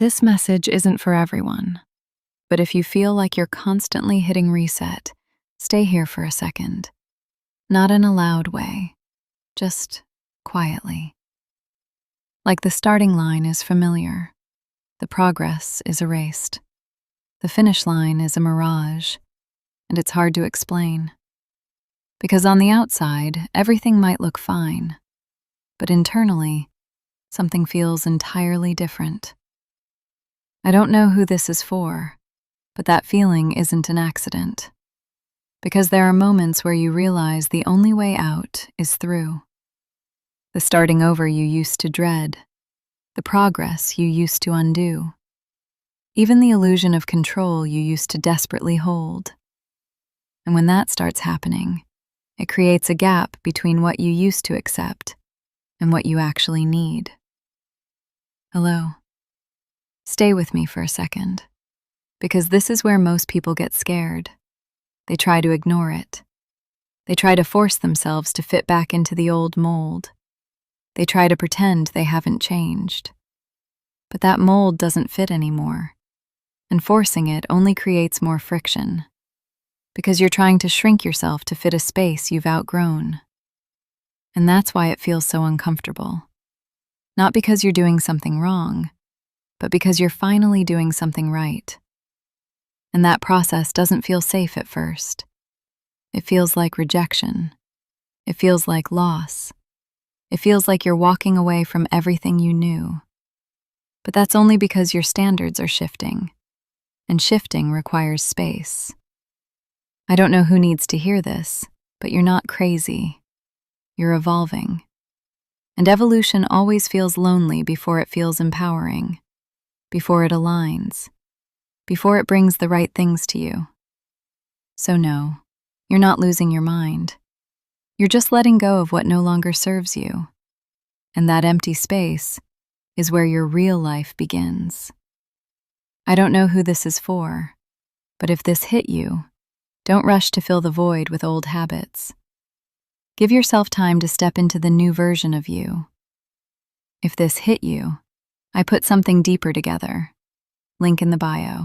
This message isn't for everyone, but if you feel like you're constantly hitting reset, stay here for a second. Not in a loud way, just quietly. Like the starting line is familiar, the progress is erased. The finish line is a mirage, and it's hard to explain. Because on the outside, everything might look fine, but internally, something feels entirely different. I don't know who this is for, but that feeling isn't an accident. Because there are moments where you realize the only way out is through. The starting over you used to dread, the progress you used to undo, even the illusion of control you used to desperately hold. And when that starts happening, it creates a gap between what you used to accept and what you actually need. Hello. Stay with me for a second, because this is where most people get scared. They try to ignore it. They try to force themselves to fit back into the old mold. They try to pretend they haven't changed. But that mold doesn't fit anymore, and forcing it only creates more friction, because you're trying to shrink yourself to fit a space you've outgrown. And that's why it feels so uncomfortable. Not because you're doing something wrong, but because you're finally doing something right. And that process doesn't feel safe at first. It feels like rejection. It feels like loss. It feels like you're walking away from everything you knew. But that's only because your standards are shifting, and shifting requires space. I don't know who needs to hear this, but you're not crazy. You're evolving. And evolution always feels lonely before it feels empowering, before it aligns, before it brings the right things to you. So no, you're not losing your mind. You're just letting go of what no longer serves you. And that empty space is where your real life begins. I don't know who this is for, but if this hit you, don't rush to fill the void with old habits. Give yourself time to step into the new version of you. If this hit you, I put something deeper together. Link in the bio.